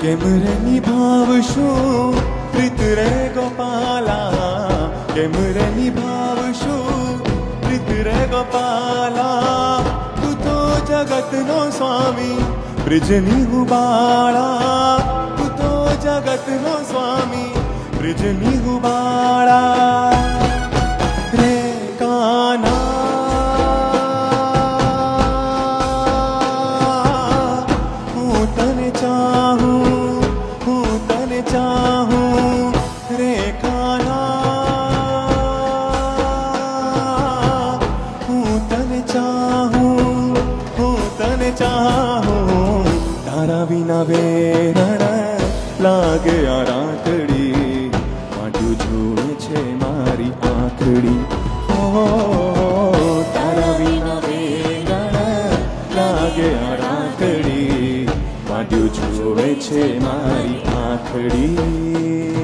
કેમ રે નિભાવશું પ્રીત રે ગોપાલા, કેમ રે નિભાવશું પ્રીત રે ગોપાલા. તું તો જગતનો સ્વામી બ્રિજની હુબાળા, તું તો જગતનો સ્વામી બ્રિજની હુબાળા. રે કાના હું તને ચાહું, હું તને ચાહું. રે કાના હું તને ચાહું, હું તને ચાહું. તારા વિના વેરણ લાગે આ રાતડી, માઠું જોવે છે મારી આંખડી. તારા વિના વેરણ લાગે આ રાતડી, માઠું જોવે છે મારી આંખડી.